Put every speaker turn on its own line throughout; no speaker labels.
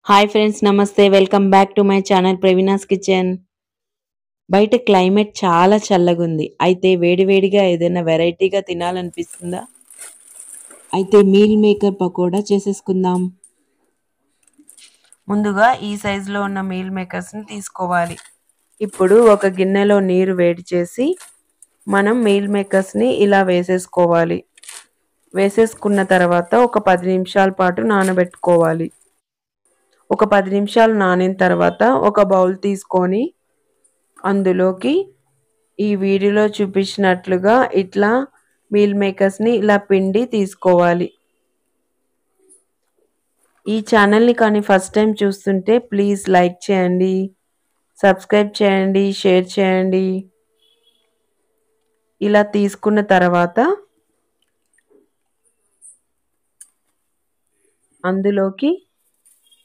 Hi friends నమస్తే welcome back to my channel Praveena's kitchen. బయట climate చాలా చల్లగుంది. అయితే వేడివేడిగా ఏదైనా వెరైటీగా తినాలనిపిస్తుందా? అయితే మీల్ మేకర్ పకోడా చేసేసుకుందాం. ముందుగా ఈ సైజులో ఉన్న మీల్ మేకర్స్ని తీసుకోవాలి. ఇప్పుడు ఒక గిన్నెలో నీరు వేడి చేసి మనం మీల్ మేకర్స్ని ఇలా వేసేసుకోవాలి. వేసేసుకున్న తర్వాత ఒక 10 నిమిషాల పాటు నానబెట్టుకోవాలి. ఒక 10 నిమిషాలు నానిన తర్వాత ఒక బౌల్ తీసుకొని అందులోకి ఈ వీడియోలో చూపించినట్లుగా ఇట్లా మీల్ మేకర్స్ని ఇలా పిండి తీసుకోవాలి. ఈ ఛానల్ని కానీ ఫస్ట్ టైం చూస్తుంటే ప్లీజ్ లైక్ చేయండి, సబ్స్క్రైబ్ చేయండి, షేర్ చేయండి. ఇలా తీసుకున్న తర్వాత అందులోకి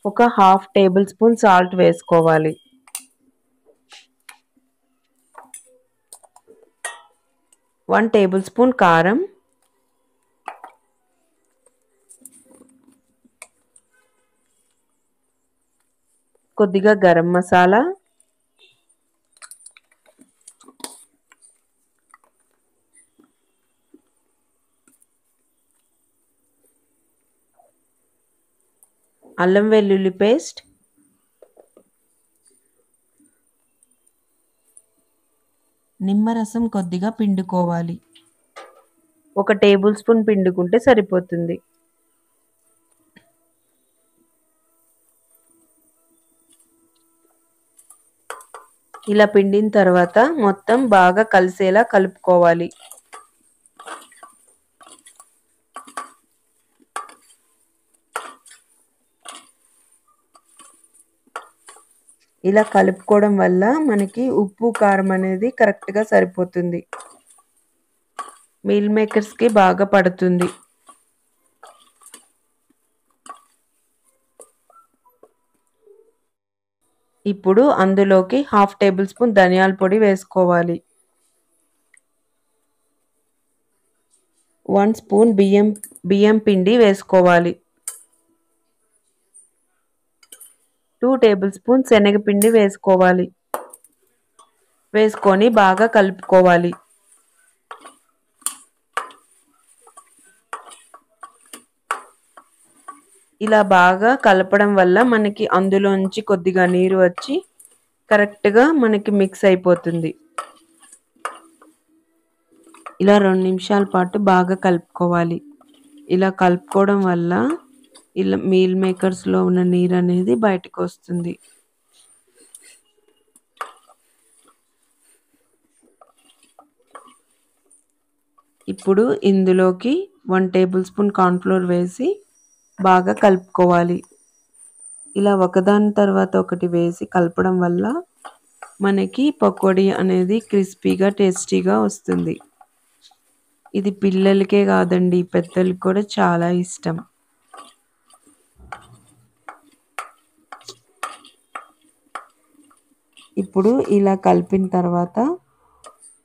ఒక హాఫ్ టేబుల్ స్పూన్ సాల్ట్ వేసుకోవాలి. 1 టేబుల్ స్పూన్ కారం, కొద్దిగా గరం మసాలా, అల్లం వెల్లుల్లి పేస్ట్, నిమ్మరసం కొద్దిగా పిండుకోవాలి. 1 టేబుల్ స్పూన్ పిండుకుంటే సరిపోతుంది. ఇలా పిండిన తర్వాత మొత్తం బాగా కలిసేలా కలుపుకోవాలి. ఇలా కలుపుకోవడం వల్ల మనకి ఉప్పు కారం అనేది కరెక్ట్గా సరిపోతుంది. మీల్ మేకర్స్కి బాగా పడుతుంది. ఇప్పుడు అందులోకి హాఫ్ టేబుల్ స్పూన్ ధనియాల పొడి వేసుకోవాలి. 1 స్పూన్ బియ్యం పిండి వేసుకోవాలి. 2 టేబుల్ స్పూన్ శనగపిండి వేసుకోవాలి. వేసుకొని బాగా కలుపుకోవాలి. ఇలా బాగా కలపడం వల్ల మనకి అందులోంచి కొద్దిగా నీరు వచ్చి కరెక్ట్గా మనకి మిక్స్ అయిపోతుంది. ఇలా 2 నిమిషాల పాటు బాగా కలుపుకోవాలి. ఇలా కలుపుకోవడం వల్ల ఇలా మీల్ మేకర్స్లో ఉన్న నీరు అనేది బయటకు వస్తుంది. ఇప్పుడు ఇందులోకి 1 టేబుల్ స్పూన్ కార్న్‌ఫ్లోర్ వేసి బాగా కలుపుకోవాలి. ఇలా ఒకదాని తర్వాత ఒకటి వేసి కలపడం వల్ల మనకి పకోడీ అనేది క్రిస్పీగా టేస్టీగా వస్తుంది. ఇది పిల్లలకే కాదండి పెద్దలకు కూడా చాలా ఇష్టం. ఇప్పుడు ఇలా కలిపిన తర్వాత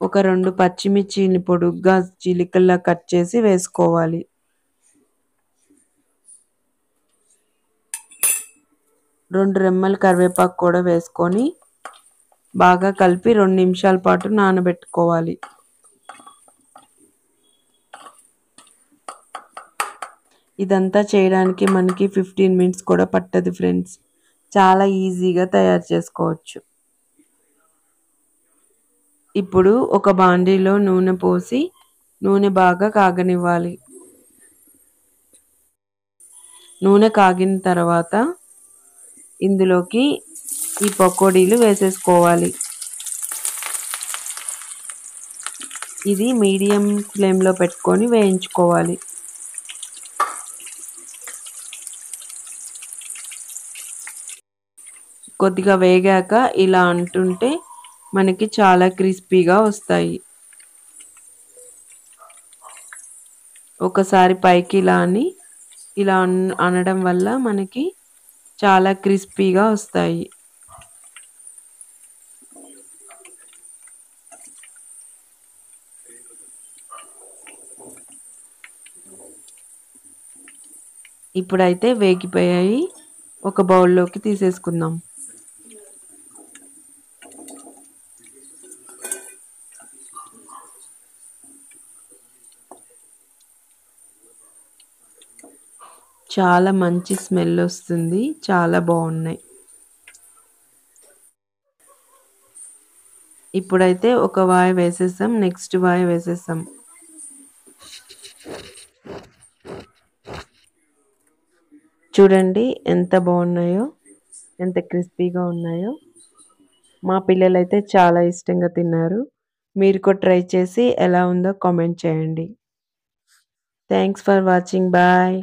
ఒక 2 పచ్చిమిర్చిని పొడుగ్గా చీలికల్లా కట్ చేసి వేసుకోవాలి. రెండు రెమ్మల కరివేపాకు కూడా వేసుకొని బాగా కలిపి 2 నిమిషాల పాటు నానబెట్టుకోవాలి. ఇదంతా చేయడానికి మనకి 15 మినిట్స్ కూడా పట్టదు ఫ్రెండ్స్. చాలా ఈజీగా తయారు చేసుకోవచ్చు. ఇప్పుడు ఒక బాండీలో నూనె పోసి నూనె బాగా కాగనివ్వాలి. నూనె కాగిన తర్వాత ఇందులోకి ఈ పకోడీలు వేసేసుకోవాలి. ఇది మీడియం ఫ్లేమ్లో పెట్టుకొని వేయించుకోవాలి. కొద్దిగా వేగాక ఇలా అంటుంటే మనకి చాలా క్రిస్పీగా వస్తాయి. ఒకసారి పైకి ఇలా అనడం వల్ల మనకి చాలా క్రిస్పీగా వస్తాయి. ఇప్పుడైతే వేగిపోయాయి. ఒక బౌల్లోకి తీసేసుకుందాం. చాలా మంచి స్మెల్ వస్తుంది. చాలా బాగున్నాయి. ఇప్పుడైతే ఒక వాయి వేసేసాం. నెక్స్ట్ వాయి వేసేసాం. చూడండి ఎంత బాగున్నాయో, ఎంత క్రిస్పీగా ఉన్నాయో. మా పిల్లలైతే చాలా ఇష్టంగా తిన్నారు. మీరు కూడా ట్రై చేసి ఎలా ఉందో కామెంట్ చేయండి. Thanks for watching. బాయ్.